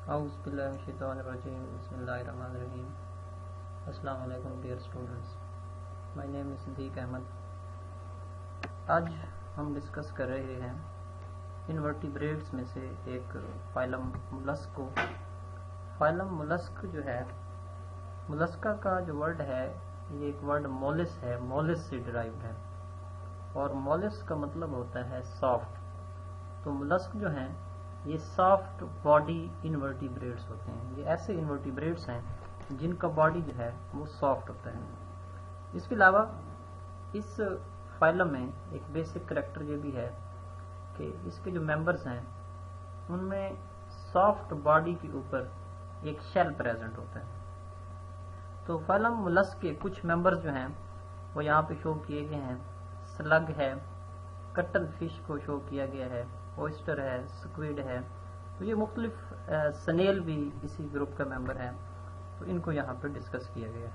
اعوذ باللہ من الشیطان الرجیم بسم اللہ الرحمن الرحیم السلام علیکم ڈیئر اسٹوڈنٹس، مائی نیم از صدیق احمد۔ آج ہم ڈسکس کر رہے ہیں انورٹیبریٹس میں سے ایک فائلم مولسک کو۔ فائلم مولسک جو ہے، مولسکا کا جو ورڈ ہے یہ ایک ورڈ مولس ہے، مولس سے ڈرائیوڈ ہے، اور مولس کا مطلب ہوتا ہے سافٹ۔ تو مولسک جو ہیں یہ سافٹ باڈی انورٹیبریٹس ہوتے ہیں۔ یہ ایسے انورٹیبریٹس ہیں جن کا باڈی جو ہے وہ سافٹ ہوتا ہے۔ اس کے علاوہ اس فائلم میں ایک بیسک کریکٹر یہ بھی ہے کہ اس کے جو ممبرز ہیں ان میں سافٹ باڈی کے اوپر ایک شیل پریزنٹ ہوتا ہے۔ تو فائلم مولسک کے کچھ ممبرز جو ہیں وہ یہاں پہ شو کیے گئے ہیں۔ سلگ ہے، کٹل فش کو شو کیا گیا ہے، اوئسٹر ہے، سکویڈ ہے۔ تو یہ مختلف سنیل بھی اسی گروپ کا ممبر ہے، تو ان کو یہاں پہ ڈسکس کیا گیا ہے۔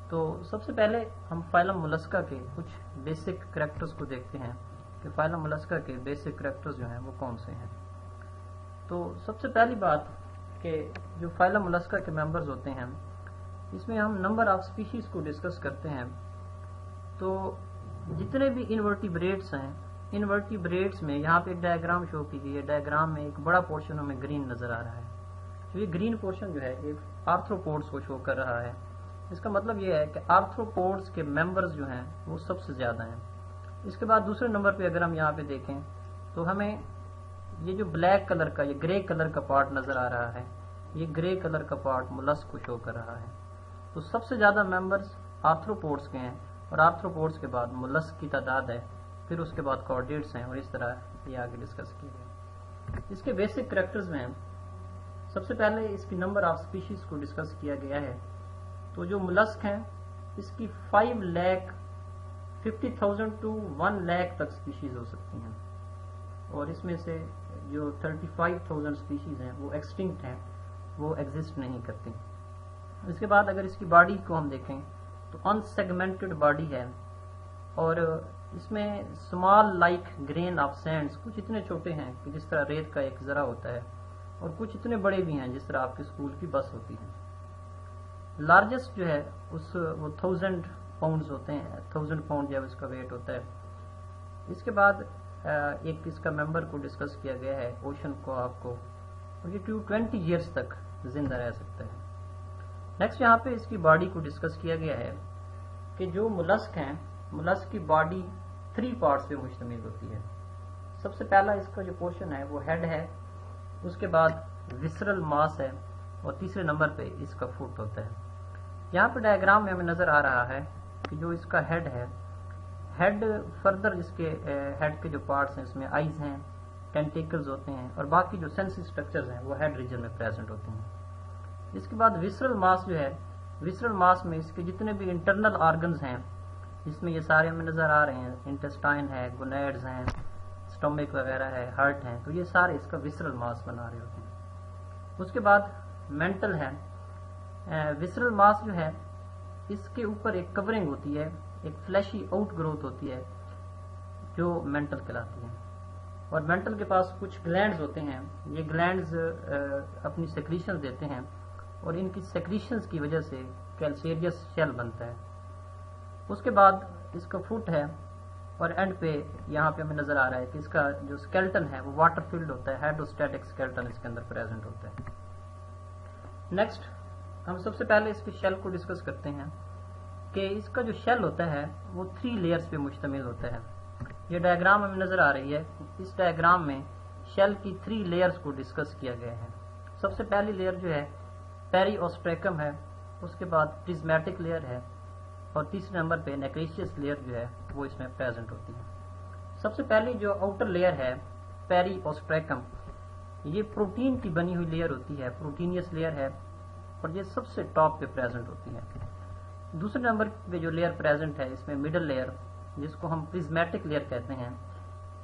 تو سب سے پہلے ہم فائلم مولسکا کے کچھ بیسک کریکٹرز کو دیکھتے ہیں کہ فائلم مولسکا کے بیسک کریکٹرز جو ہیں وہ کون سے ہیں۔ تو سب سے پہلی بات کہ جو فائلم مولسکا کے ممبرز ہوتے ہیں اس میں ہم نمبر آف سپیشیز کو ڈسکس کرتے ہیں۔ تو جتنے بھی انورٹیبریٹس ہیں، انورٹیبریٹس میں یہاں پہ ایک ڈائیگرام شو کی گئی ہے۔ ڈائیگرام میں ایک بڑا پورشن ہمیں گرین نظر آ رہا ہے۔ تو یہ گرین پورشن جو ہے یہ آرتھروپوڈس کو شو کر رہا ہے۔ اس کا مطلب یہ ہے کہ آرتھروپوڈس کے ممبرز جو ہیں وہ سب سے زیادہ ہیں۔ اس کے بعد دوسرے نمبر پہ اگر ہم یہاں پہ دیکھیں تو ہمیں یہ جو بلیک کلر کا، یہ گرے کلر کا پارٹ نظر آ رہا ہے، یہ گرے کلر کا پارٹ مولسک کو شو کر رہا ہے۔ تو سب سے زیادہ ممبرز آرتھروپوڈس کے ہیں، اور آرتھروپوڈس کے بعد مولسک کی تعداد ہے، پھر اس کے بعد کارڈیٹس ہیں، اور اس طرح یہ آگے ڈسکس کیے گئے۔ اس کے بیسک کریکٹرز میں سب سے پہلے اس کی نمبر آف سپیشیز کو ڈسکس کیا گیا ہے۔ تو جو مولسک ہیں اس کی 5,50,000 to 1,00,000 تک سپیشیز ہو سکتی ہیں، اور اس میں سے جو 35,000 سپیشیز ہیں وہ ایکسٹنکٹ ہیں، وہ ایگزسٹ نہیں کرتی۔ اس کے بعد اگر اس کی باڈی کو ہم دیکھیں تو ان سیگمنٹڈ باڈی ہے، اور اس میں small like green of sends کچھ اتنے چھوٹے ہیں کہ جس طرح ریت کا ایک ذرہ ہوتا ہے، اور کچھ اتنے بڑے بھی ہیں جس طرح آپ کے اسکول کی بس ہوتی ہے۔ لارجسٹ جو ہے وہ 1000 پاؤنڈز ہوتے ہیں، 1000 پاؤنڈ جب اس کا ویٹ ہوتا ہے۔ اس کے بعد ایک اس کا ممبر کو ڈسکس کیا گیا ہے اوشن کو، آپ کو، اور یہ 20 ایئرس تک زندہ رہ سکتا ہے۔ نیکسٹ یہاں پہ اس کی باڈی کو ڈسکس کیا گیا ہے کہ جو مولسک ہیں، مولسک کی باڈی 3 پارٹس پہ مشتمل ہوتی ہے۔ سب سے پہلا اس کا جو پورشن ہے وہ ہیڈ ہے، اس کے بعد وسرل ماس ہے، اور تیسرے نمبر پہ اس کا فٹ ہوتا ہے۔ یہاں پہ ڈائیگرام میں ہمیں نظر آ رہا ہے کہ جو اس کا ہیڈ ہے، ہیڈ فردر اس کے ہیڈ کے جو پارٹس ہیں اس میں آئیز ہیں، ٹینٹیکلز ہوتے ہیں، اور باقی جو سینسی سٹرکچرز ہیں وہ ہیڈ ریجن میں پریزنٹ ہوتے ہیں۔ اس کے بعد وسرل ماس جو ہے، وسرل ماس میں اس کے جتنے بھی انٹرنل آرگنز ہیں جس میں یہ سارے ہمیں نظر آ رہے ہیں، انٹسٹائن ہے، گونیڈز ہیں، سٹومک وغیرہ ہے، ہارٹ ہیں، تو یہ سارے اس کا وسرل ماس بنا رہے ہوتے ہیں۔ اس کے بعد مینٹل ہے۔ وسرل ماس جو ہے اس کے اوپر ایک کورنگ ہوتی ہے، ایک فلیشی آؤٹ گروتھ ہوتی ہے جو مینٹل کہلاتی ہے، اور مینٹل کے پاس کچھ گلینڈز ہوتے ہیں۔ یہ گلینڈز اپنی سیکریشن دیتے ہیں، اور ان کی سیکریشنز کی وجہ سے کیلسیریس شیل بنتا ہے۔ اس کے بعد اس کا فٹ ہے، اور اینڈ پہ یہاں پہ ہمیں نظر آ رہا ہے کہ اس کا جو اسکیلٹن ہے وہ واٹر فلڈ ہوتا ہے، ہائیڈروسٹیٹک اسکیلٹن اس کے اندر پریزنٹ ہوتا ہے۔ نیکسٹ ہم سب سے پہلے اس کے شیل کو ڈسکس کرتے ہیں کہ اس کا جو شیل ہوتا ہے وہ 3 لیئرز پہ مشتمل ہوتا ہے۔ یہ ڈائیگرام ہمیں نظر آ رہی ہے، اس ڈائیگرام میں شیل کی 3 لیئرز کو ڈسکس کیا گیا ہے۔ سب سے پہلی لیئر جو ہے پیری اوسٹریکم ہے، اس کے بعد پرزمیٹک لیئر ہے، اور تیسرے نمبر پہ نیکریشیس لیئر جو ہے وہ اس میں پریزنٹ ہوتی ہے۔ سب سے پہلی جو آؤٹر لیئر ہے پیری اوسٹریکم، یہ پروٹین کی بنی ہوئی لیئر ہوتی ہے، پروٹینیس لیئر ہے، اور یہ سب سے ٹاپ پہ پریزنٹ ہوتی ہے۔ دوسرے نمبر پہ جو لیئر پریزنٹ ہے اس میں مڈل لیئر، جس کو ہم پرزمیٹک لیئر کہتے ہیں،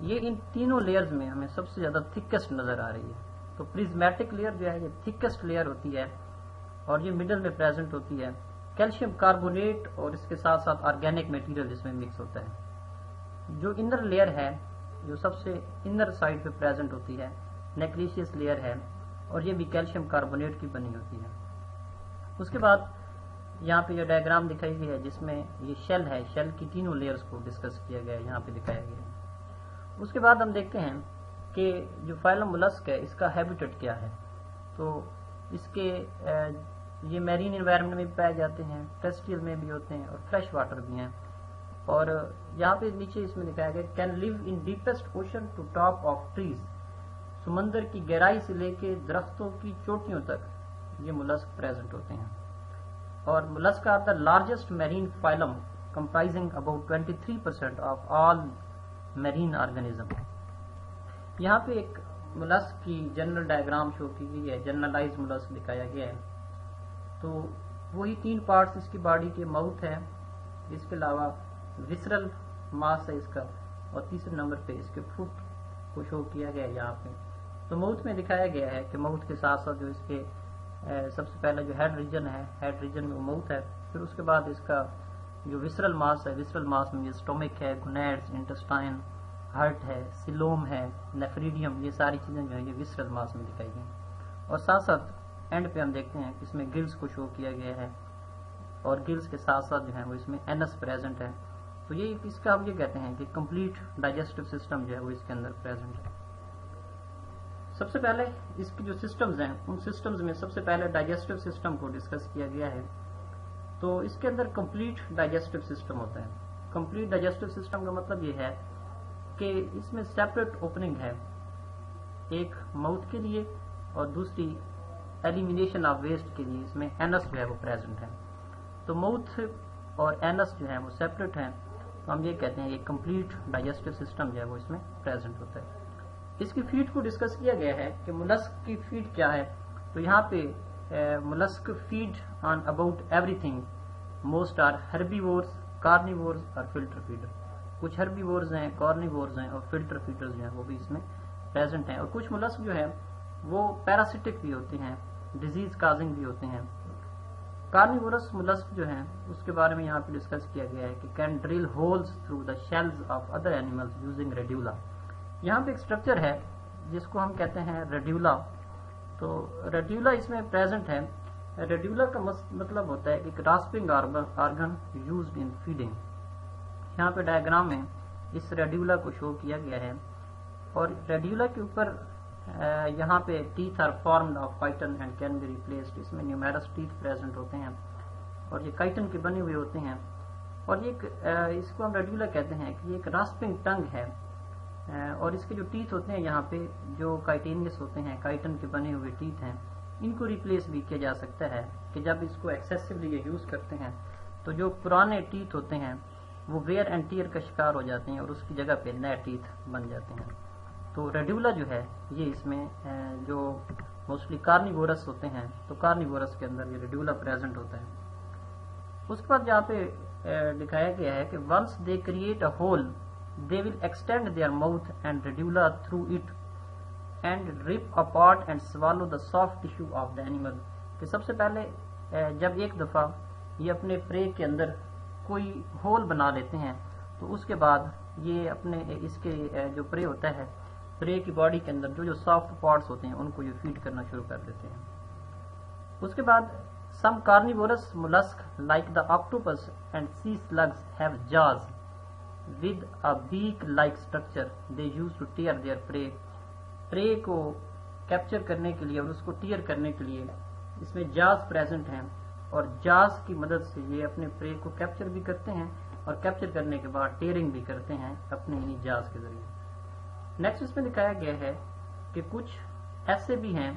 یہ ان تینوں لیئرز میں ہمیں سب سے زیادہ تھکسٹ نظر آ رہی ہے۔ تو پرزمیٹک لیئر جو ہے یہ تھکسٹ لیئر ہوتی ہے، اور یہ مڈل میں پریزنٹ ہوتی ہے۔ کیلشیم کاربونیٹ اور اس کے ساتھ ساتھ آرگینک میٹیریل جس میں مکس ہوتا ہے۔ جو انر لیئر ہے، جو سب سے انر سائڈ پہ پریزنٹ ہوتی ہے، نیکریشیس لیئر ہے، اور یہ بھی کیلشیم کاربونیٹ کی بنی ہوتی ہے. اس کے بعد یہاں پہ جو ڈائیگرام دکھائی گئی ہے جس میں یہ شیل ہے، شیل کی تینوں لیئرز کو ڈسکس کیا گیا ہے، یہاں پہ دکھایا گیا ہے. اس کے بعد ہم دیکھتے ہیں کہ جو فائلم مولسک ہے اس کا ہیبیٹٹ کیا ہے. تو اس کے یہ میرین انوائرمنٹ میں بھی پائے جاتے ہیں، ٹیریسٹریل میں بھی ہوتے ہیں اور فریش واٹر بھی ہیں. اور یہاں پہ نیچے اس میں دکھایا گیا can live in deepest ocean to top of trees. سمندر کی گہرائی سے لے کے درختوں کی چوٹیوں تک یہ مولسک پریزنٹ ہوتے ہیں. اور mollusc are the largest marine phylum comprising about 23% of all marine organism. یہاں پہ ایک مولسک کی جنرل ڈائیگرام شو کی گئی ہے، جنرلائز مولسک دکھایا گیا ہے. تو وہی 3 پارٹس اس کی باڈی کے ماؤتھ ہے، اس کے علاوہ وسرل ماس ہے اس کا، اور تیسرے نمبر پہ اس کے فٹ کو شو کیا گیا ہے یہاں پہ. تو ماؤتھ میں دکھایا گیا ہے کہ ماؤتھ کے ساتھ ساتھ جو اس کے سب سے پہلے جو ہیڈ ریجن ہے، ہیڈ ریجن میں وہ ماؤتھ ہے. پھر اس کے بعد اس کا جو وسرل ماس ہے، وسرل ماس میں یہ اسٹومک ہے، گونیڈز، انٹسٹائن، ہارٹ ہے، سیلوم ہے، نیفریڈیم، یہ ساری چیزیں جو ہیں یہ وسرل ماس میں دکھائی گئی. اور ساتھ ساتھ اینڈ پہ ہم دیکھتے ہیں کہ اس میں گلز کو شو کیا گیا ہے، اور گلز کے ساتھ ساتھ جو ہے وہ اس میں اینس پریزنٹ ہے. تو یہ اس کا ہم یہ کہتے ہیں کہ کمپلیٹ ڈائجسٹو سسٹم جو ہے وہ اس کے اندر پریزنٹ ہے. سب سے پہلے اس کی جو سسٹمز ہیں ان سسٹمز میں سب سے پہلے ڈائجسٹو سسٹم کو ڈسکس کیا گیا ہے. تو اس کے اندر کمپلیٹ ڈائجسٹو سسٹم ہوتا ہے. کمپلیٹ ڈائجسٹو سسٹم کا مطلب یہ ہے کہ اس میں سیپریٹ اوپننگ ہے، ایک ماؤتھ کے لیے اور دوسری ایلیمینیشن آف ویسٹ کے لیے اس میں اینس جو ہے وہ پریزنٹ ہے. تو ماؤتھ اور اینس جو ہے وہ سیپریٹ ہیں. تو ہم یہ کہتے ہیں کہ کمپلیٹ ڈائجسٹو سسٹم جو ہے وہ اس میں پریزنٹ ہوتا ہے. اس کی فیڈ کو ڈسکس کیا گیا ہے کہ مولسک کی فیڈ کیا ہے. تو یہاں پہ molluscs feed on about everything. Most are herbivores, carnivores اور فلٹر فیڈر. کچھ ہربیورز ہیں، کارنیورز ہیں اور فلٹر فیڈرز جو ہیں وہ بھی اس میں پریزنٹ ہیں. اور کچھ مولسک جو ہے وہ پیراسٹک بھی ہوتے ہیں، ڈیزیز کازنگ بھی ہوتے ہیں. کارنیورس مولسک جو ہیں اس کے بارے میں یہاں پہ ڈسکس کیا گیا ہے کہ can drill holes through the shells of other animals using radula. یہاں پہ ایک اسٹرکچر ہے جس کو ہم کہتے ہیں ریڈیولا. تو ریڈیولا اس میں پریزنٹ ہے. ریڈیولا کا مطلب ہوتا ہے ایک راسپنگ آرگن یوزڈ ان فیڈنگ. یہاں پہ ڈائیگرام میں اس ریڈیولا کو شو کیا گیا ہے. اور ریڈیولا کے اوپر یہاں پہ teeth are formed of chitin and can be replaced. اس میں نیومیرس ٹیتھ پریزنٹ ہوتے ہیں اور یہ کائٹن کے بنے ہوئے ہوتے ہیں. اور یہ اس کو ہم ریڈیولا کہتے ہیں کہ یہ ایک راسپنگ ٹنگ ہے. اور اس کے جو ٹیتھ ہوتے ہیں یہاں پہ جو کائٹینیس ہوتے ہیں، کائٹن کے بنے ہوئے ٹیتھ ہیں، ان کو ریپلیس بھی کیا جا سکتا ہے کہ جب اس کو ایکسیسولی یوز کرتے ہیں تو جو پرانے ٹیتھ ہوتے ہیں وہ ویئر اینڈ ٹیئر کا شکار ہو جاتے ہیں اور اس کی جگہ پہ نئے ٹیتھ بن جاتے ہیں. تو ریڈیولا جو ہے یہ اس میں جو موسٹلی کارنیورس ہوتے ہیں تو کارنیورس کے اندر یہ ریڈیولا پریزنٹ ہوتا ہے. اس کے بعد جہاں پہ دکھایا گیا ہے کہ once they create a hole they will extend their mouth and radula through it and rip apart and swallow the soft tissue of the animal. کہ سب سے پہلے جب ایک دفعہ یہ اپنے پرے کے اندر کوئی ہول بنا لیتے ہیں تو اس کے بعد یہ اپنے اس کے جو پرے ہوتا ہے، پرے کی باڈی کے اندر جو سافٹ پارٹس ہوتے ہیں ان کو یہ فیڈ کرنا شروع کر دیتے ہیں. اس کے بعد some carnivorous mollusk like the octopus and sea slugs have jaws with a beak like structure they use to tear their prey. prey کو کیپچر کرنے کے لیے اور اس کو ٹیئر کرنے کے لیے اس میں جاز پریزنٹ ہیں اور جاز کی مدد سے یہ اپنے پرے کو کیپچر بھی کرتے ہیں اور کیپچر کرنے کے بعد ٹیئرنگ بھی کرتے ہیں اپنے انہی جاز کے ذریعے. نیکسٹ اس میں دکھایا گیا ہے کہ کچھ ایسے بھی ہیں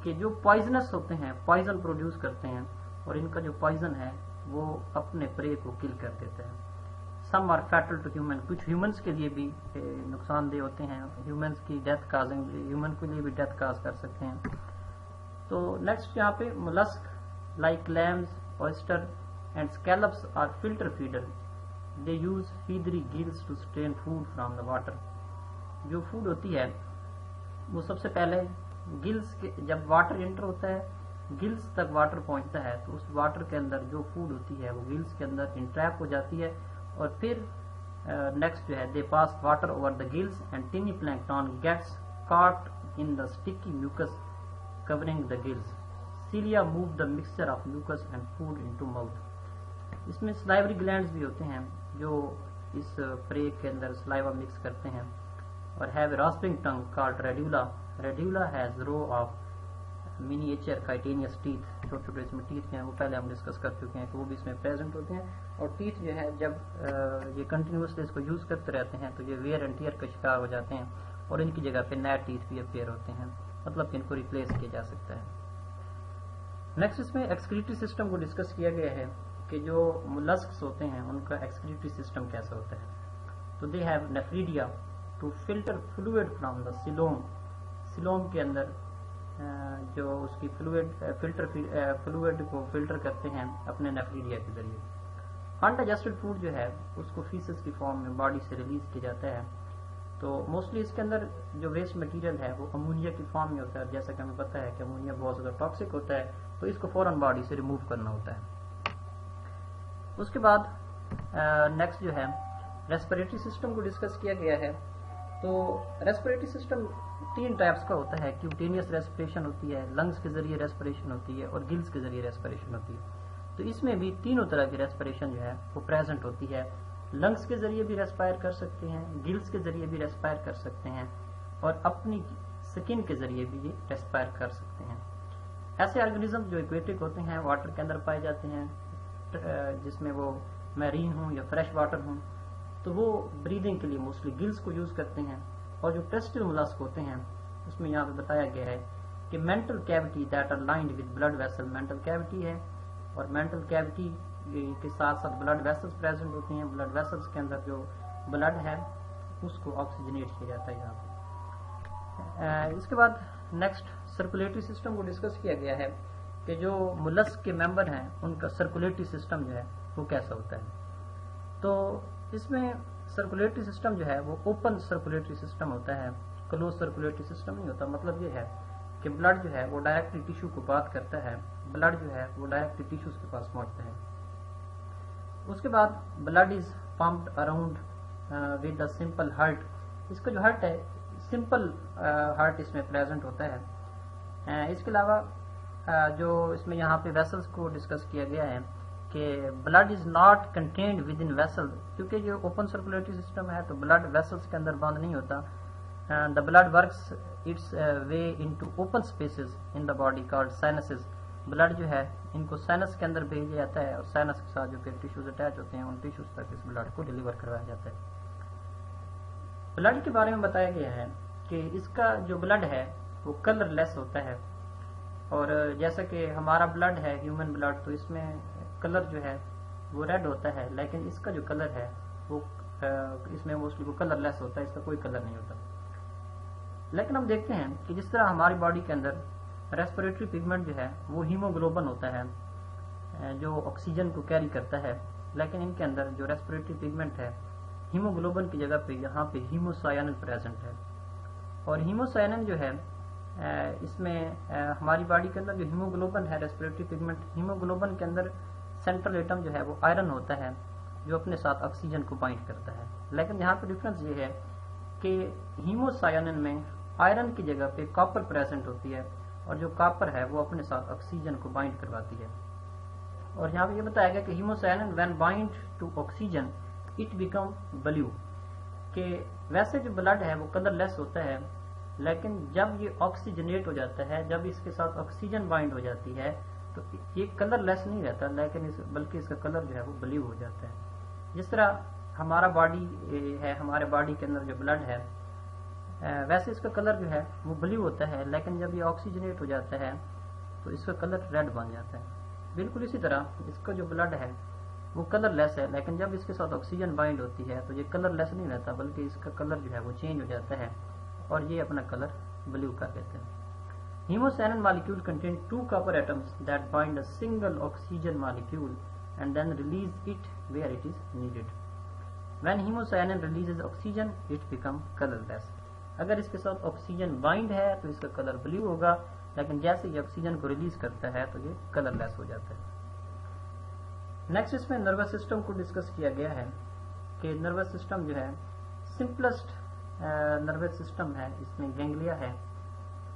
کہ جو پوائزنس ہوتے ہیں، پوائزن پروڈیوس کرتے ہیں اور ان کا جو پوائزن ہے وہ اپنے پرے کو کل کر دیتا ہے. Some are fatal to human. کچھ ہیومنس کے لیے بھی نقصان دہ ہوتے ہیں، ہیومنس کی ڈیتھ کازنگ، ہیومن کے لیے بھی ڈیتھ کاز کر سکتے ہیں. تو نیکسٹ یہاں پہ mollusc like clams, oyster and scallops are filter feeder. They use feathery gills to strain food from the water. جو فوڈ ہوتی ہے وہ سب سے پہلے گلز کے جب واٹر انٹر ہوتا ہے، گلز تک واٹر پہنچتا ہے تو اس واٹر کے اندر جو فوڈ ہوتی ہے وہ گلز کے اندر انٹریپ ہو جاتی ہے اور پھر نیکسٹ جو ہے they pass water over the gills and tiny plankton gets caught in the sticky mucus covering the gills. Cilia move the mixture of mucus and food into mouth. اس میں سلائیوری گلینڈز بھی ہوتے ہیں جو اس پرے کے اندر سلائیوا مکس کرتے ہیں اور have a rasping tongue called radula. Radula has row of miniature chitinous teeth. چھوٹے چھوٹے اس میں ٹیتھ ہیں، وہ پہلے ہم ڈسکس کر چکے ہیں کہ وہ بھی اس میں پریزنٹ ہوتے ہیں. اور ٹیتھ جو ہے جب یہ کنٹینیوسلی اس کو یوز کرتے رہتے ہیں تو یہ ویئر اینڈ ٹیئر کا شکار ہو جاتے ہیں اور ان کی جگہ پہ نئے ٹیتھ بھی اپیئر ہوتے ہیں، مطلب کہ ان کو ریپلیس کیا جا سکتا ہے. نیکسٹ اس میں ایکسکریٹری سسٹم کو ڈسکس کیا گیا ہے کہ جو ملسکس ہوتے ہیں ان کا ایکسکریٹری سسٹم کیسا ہوتا ہے. تو they have nephridia to filter fluid from the coelom. Coelom کے اندر جو اس کی فلوئڈ کو فلٹر کرتے ہیں اپنے نیفریڈیا کے ذریعے. انڈائجسٹڈ فوڈ جو ہے اس کو فیسز کی فارم میں باڈی سے ریلیز کیا جاتا ہے. تو موسٹلی اس کے اندر جو ویسٹ مٹیریل ہے وہ امونیا کی فارم میں ہوتا ہے. جیسا کہ ہمیں پتہ ہے کہ امونیا بہت زیادہ ٹاکسک ہوتا ہے تو اس کو فوراً باڈی سے ریموو کرنا ہوتا ہے. اس کے بعد نیکسٹ جو ہے ریسپریٹری سسٹم کو ڈسکس کیا گیا ہے. تو ریسپریٹری سسٹم 3 ٹائپس کا ہوتا ہے. کیوٹینیس ریسپریشن ہوتی ہے، لنگز کے ذریعے ریسپریشن ہوتی ہے اور گلز کے ذریعے ریسپریشن ہوتی ہے. تو اس میں بھی تینوں طرح کی ریسپریشن جو ہے وہ پریزنٹ ہوتی ہے. لنگز کے ذریعے بھی ریسپائر کر سکتے ہیں، گلز کے ذریعے بھی ریسپائر کر سکتے ہیں اور اپنی سکن کے ذریعے بھی یہ ریسپائر کر سکتے ہیں. ایسے آرگنزم جو ایکویٹک ہوتے ہیں، واٹر کے اندر پائے جاتے ہیں، جس میں وہ میرین ہوں یا فریش واٹر ہوں، تو وہ بریدنگ کے لیے موسٹلی گلز کو یوز کرتے ہیں. اور جو ٹیسٹل ملاسک ہوتے ہیں اس میں یہاں پہ بتایا گیا ہے کہ mantle cavity that are lined with blood vessel. Mantle cavity ہے اور مینٹل کیوٹی کے ساتھ ساتھ بلڈ ویسلز پریزنٹ ہوتے ہیں. بلڈ ویسلز کے اندر جو بلڈ ہے اس کو آکسیجنیٹ کیا جاتا ہے یہاں پہ. اس کے بعد نیکسٹ سرکولیٹری سسٹم کو ڈسکس کیا گیا ہے کہ جو ملسک کے ممبر ہیں ان کا سرکولیٹری سسٹم جو ہے وہ کیسا ہوتا ہے. تو اس میں سرکولیٹری سسٹم جو ہے وہ اوپن سرکولیٹری سسٹم ہوتا ہے، کلوز سرکولیٹری سسٹم نہیں ہوتا. مطلب یہ ہے کہ بلڈ جو ہے وہ ڈائریکٹلی ٹیشو کو بات کرتا ہے، بلڈ جو ہے وہ ڈائریکٹلی ٹیشوز کے پاس پہنچتا ہے. اس کے بعد blood is pumped around with a simple heart. اس کا جو ہارٹ ہے سمپل ہارٹ اس میں پریزنٹ ہوتا ہے. اس کے علاوہ جو اس میں یہاں پہ ویسلز کو ڈسکس کیا گیا ہے کہ blood is not contained within vessel. کیونکہ جو اوپن سرکولیٹری سسٹم ہے تو بلڈ ویسلز کے اندر بند نہیں ہوتا. The blood works its way into open spaces in the body called sinuses. Blood جو ہے ان کو سائنس کے اندر بھیجا جاتا ہے اور سائنس کے ساتھ جو پھر ٹیشوز اٹیچ ہوتے ہیں ان ٹیشوز تک اس بلڈ کو ڈیلیور کروایا جاتا ہے. بلڈ کے بارے میں بتایا گیا ہے کہ اس کا جو بلڈ ہے وہ کلر لیس ہوتا ہے. اور جیسا کہ ہمارا بلڈ ہے ہیومن بلڈ تو اس میں کلر جو ہے وہ ریڈ ہوتا ہے، لیکن اس کا جو کلر ہے وہ اس میں موسٹلی وہ کلر لیس ہوتا ہے، اس کا کوئی کلر نہیں ہوتا. لیکن ہم دیکھتے ہیں کہ جس طرح ہماری باڈی کے اندر ریسپریٹری پگمنٹ جو ہے وہ ہیموگلوبن ہوتا ہے جو آکسیجن کو کیری کرتا ہے، لیکن ان کے اندر جو ریسپریٹری پگمنٹ ہے ہیموگلوبن کی جگہ پہ یہاں پہ ہیموسائنن پریزنٹ ہے. اور ہیموسائنن جو ہے اس میں ہماری باڈی کے اندر جو ہیموگلوبن ہے ریسپریٹری پگمنٹ، ہیموگلوبن کے اندر سینٹرل ایٹم جو ہے وہ آئرن ہوتا ہے جو اپنے ساتھ آکسیجن کو بائنڈ کرتا ہے. لیکن یہاں پہ ڈفرنس یہ ہے کہ ہیموسائنن میں آئرن کی جگہ پہ کاپر پریزنٹ ہوتی ہے اور جو کاپر ہے وہ اپنے ساتھ آکسیجن کو بائنڈ کرواتی ہے. اور یہاں پہ یہ بتایا گیا کہ haemocyanin when bind to oxygen it become blue. کہ ویسے جو بلڈ ہے وہ کلر لیس ہوتا ہے، لیکن جب یہ آکسیجنیٹ ہو جاتا ہے، جب اس کے ساتھ آکسیجن بائنڈ ہو جاتی ہے تو یہ کلر لیس نہیں رہتا، لیکن بلکہ اس کا کلر جو ہے وہ بلیو ہو جاتا ہے. جس طرح ہمارا باڈی ہے، ہمارے باڈی کے اندر جو بلڈ ہے ویسے اس کا کلر جو ہے وہ بلیو ہوتا ہے، لیکن جب یہ آکسیجنیٹ ہو جاتا ہے تو اس کا کلر ریڈ بن جاتا ہے. بالکل اسی طرح اس کا جو بلڈ ہے وہ کلر لیس ہے، لیکن جب اس کے ساتھ آکسیجن بائنڈ ہوتی ہے تو یہ کلر لیس نہیں رہتا، بلکہ اس کا کلر جو ہے وہ چینج ہو جاتا ہے اور یہ اپنا کلر بلیو کر دیتے ہیں. Hemocyanin molecule contain 2 copper atoms that bind a single oxygen molecule and then release it where it is needed. When hemocyanin releases oxygen, it becomes colorless. اگر اس کے ساتھ آکسیجن بائنڈ ہے تو اس کا کلر بلیو ہوگا، لیکن جیسے یہ آکسیجن کو ریلیز کرتا ہے تو یہ کلر لیس ہو جاتا ہے. نیکسٹ اس میں نروس سسٹم کو ڈسکس کیا گیا ہے کہ نروس سسٹم جو ہے سمپلسٹ نروس سسٹم ہے، اس میں گینگلیا ہے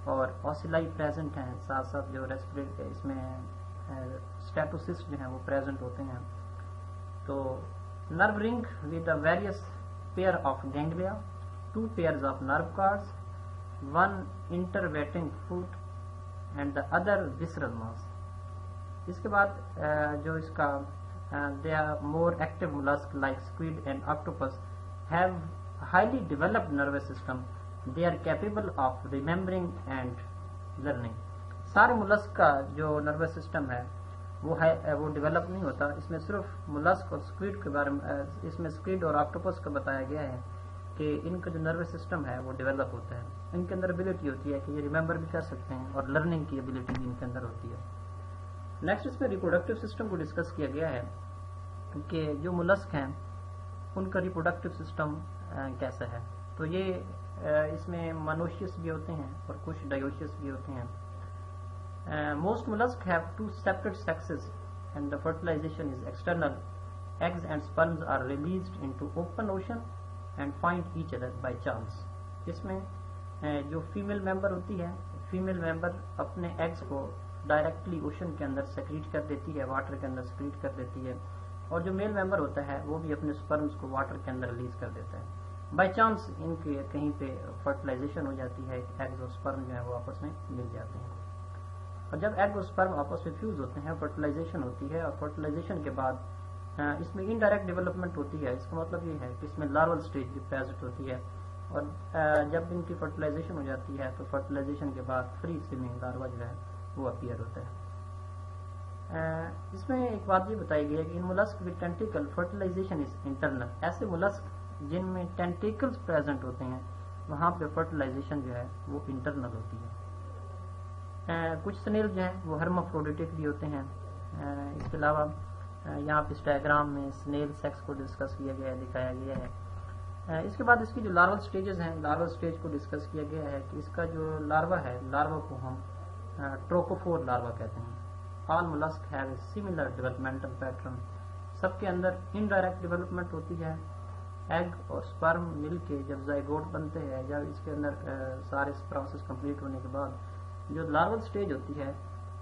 اور اوسیلائی پریزنٹ ہیں، ساتھ ساتھ جو ریسپریٹری اس میں اسٹیٹوسسٹ جو ہیں وہ پریزنٹ ہوتے ہیں. تو نرو رنگ with a various pair of ganglia, 2 pairs of nerve cords, 1 intervening foot and the other visceral mass. اس کے بعد جو اس کا they are more active mollusk like squid and octopus have highly developed nervous system. They are capable of remembering and learning. سارے ملسک کا جو nervous system ہے وہ develop نہیں ہوتا. اس میں صرف ملسک اور سکویڈ کے بارے میں، اس میں سکویڈ اور آکٹوپس کا بتایا گیا ہے کہ ان کا جو نروس سسٹم ہے وہ ڈیولپ ہوتا ہے. ان کے اندر ابیلٹی ہوتی ہے کہ یہ ریممبر بھی کر سکتے ہیں اور لرننگ کی ابیلٹی بھی ان کے اندر ہوتی ہے. نیکسٹ اس میں ریپروڈکٹیو سسٹم کو ڈسکس کیا گیا ہے کہ جو ملسک ہیں ان کا ریپروڈکٹیو سسٹم کیسا ہے. تو یہ اس میں مانوشیس بھی ہوتے ہیں اور کچھ ڈائیوشیس بھی ہوتے ہیں. Most mollusks have 2 separate sexes and the fertilization is external. Eggs and sperms are released into open ocean and find each other by chance. اس میں جو فیمیل ممبر ہوتی ہے، فیمیل ممبر اپنے ایگز کو ڈائریکٹلی اوشن کے اندر سیکریٹ کر دیتی ہے، واٹر کے اندر سیکریٹ کر دیتی ہے، اور جو میل ممبر ہوتا ہے وہ بھی اپنے سپرمز کو واٹر کے اندر ریلیز کر دیتا ہے. بائی چانس ان کے کہیں پہ فرٹیلائزیشن ہو جاتی ہے، ایگز اور سپرم جو ہے وہ آپس میں مل جاتے ہیں. اور جب ایگ اور سپرم آپس میں فیوز ہوتے ہیں، فرٹیلائزیشن ہوتی ہے، اور فرٹیلائزیشن کے بعد اس میں انڈائریکٹ ڈیولپمنٹ ہوتی ہے. اس کا مطلب یہ ہے کہ اس میں لارول سٹیج بھی پریزنٹ ہوتی ہے، اور جب ان کی فرٹیلائزیشن ہو جاتی ہے تو فرٹیلائزیشن کے بعد فری سوئمنگ لاروا جو ہے وہ اپیئر ہوتا ہے. اس میں ایک بات یہ بتائی گئی ہے کہ ان ملسک ود ٹینٹیکل فرٹیلائزیشن از انٹرنل. ایسے ملسک جن میں ٹینٹیکلز پریزنٹ ہوتے ہیں وہاں پہ فرٹیلائزیشن جو ہے وہ انٹرنل ہوتی ہے. کچھ سنیل جو ہیں وہ ہرمافروڈیٹک بھی ہوتے ہیں. اس کے علاوہ یہاں پہ اس ڈائیگرام میں سنیل سیکس کو ڈسکس کیا گیا ہے، دکھایا گیا ہے. اس کے بعد اس کی جو لارول سٹیجز ہیں، لارول سٹیج کو ڈسکس کیا گیا ہے کہ اس کا جو لاروا ہے، لاروا کو ہم ٹروکوفور لاروا کہتے ہیں. All mollusc have a similar developmental pattern. سب کے اندر انڈائریکٹ ڈیولپمنٹ ہوتی ہے. ایگ اور سپرم مل کے جب زائگوٹ بنتے ہیں، جب اس کے اندر سارے پروسیس کمپلیٹ ہونے کے بعد جو لارول سٹیج ہوتی ہے،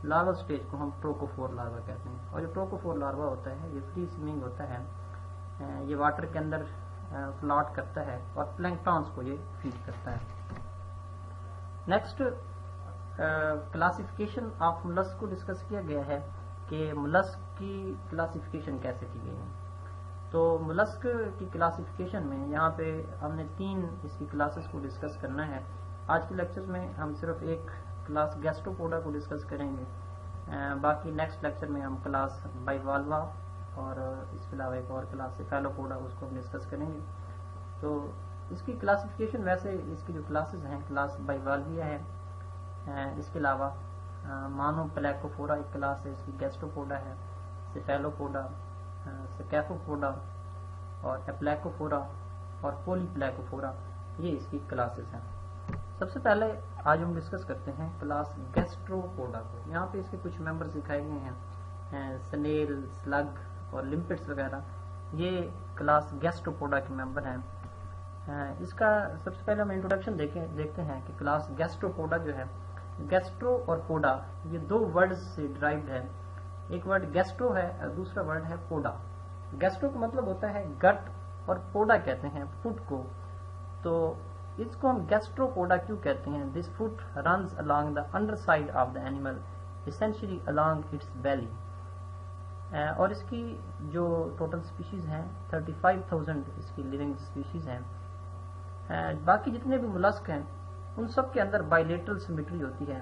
لارول سٹیج کو ہم ٹروکوفور لاروا کہتے ہیں. اور جو ٹروکوفور لاروا ہوتا ہے یہ فری سوئمنگ ہوتا ہے، یہ واٹر کے اندر فلاٹ کرتا ہے اور پلینکٹونز کو یہ فیڈ کرتا ہے. نیکسٹ کلاسیفیکیشن آف ملسک کو ڈسکس کیا گیا ہے کہ ملسک کی کلاسیفیکیشن کیسے کی گئی ہے. تو ملسک کی کلاسیفیکیشن میں یہاں پہ ہم نے 3 اس کی کلاسز کو ڈسکس کرنا ہے. آج کے لیکچر میں ہم صرف ایک کلاس گیسٹروپوڈا کو ڈسکس کریں گے. باقی نیکسٹ لیکچر میں ہم کلاس بائیوالوا اور اس کے علاوہ ایک اور کلاس سیفالوپوڈا اس کو ہم ڈسکس کریں گے. تو اس کی کلاسیفیکیشن ویسے اس کی جو کلاسز ہیں، کلاس بائیوالویا ہے، اس کے علاوہ مانو پلیکوفورا ایک کلاس ہے، اس کی گیسٹروپوڈا ہے، سیفالوپوڈا، سکیفوپوڈا اور اپلیکوفورا اور پولی پلیکوفورا، یہ اس کی کلاسز ہیں. سب سے پہلے آج ہم ڈسکس کرتے ہیں کلاس گیسٹروپوڈا کو. یہاں پہ اس کے کچھ ممبرز دکھائے گئے ہیں، سنیل، سلگ اور لمپٹس وغیرہ. یہ کلاس گیسٹروپوڈا کے ممبر ہیں. اس کا سب سے پہلے ہم انٹروڈکشن دیکھتے ہیں کہ کلاس گیسٹروپوڈا جو ہے، گیسٹرو اور پوڈا یہ 2 ورڈز سے ڈرائیوڈ ہے. ایک ورڈ گیسٹرو ہے اور دوسرا ورڈ ہے پوڈا. گیسٹرو کا مطلب ہوتا ہے گٹ اور پوڈا کہتے ہیں فٹ کو. تو اس کو ہم گیسٹروپوڈا کیوں کہتے ہیں؟ This foot runs along the underside of the animal, essentially along its belly. اور اس کی جو ٹوٹل سپیشیز ہیں 35,000 اس کی لیونگ سپیشیز ہیں. باقی جتنے بھی ملسک ہیں ان سب کے اندر بائیلیٹرل سیمیٹری ہوتی ہے،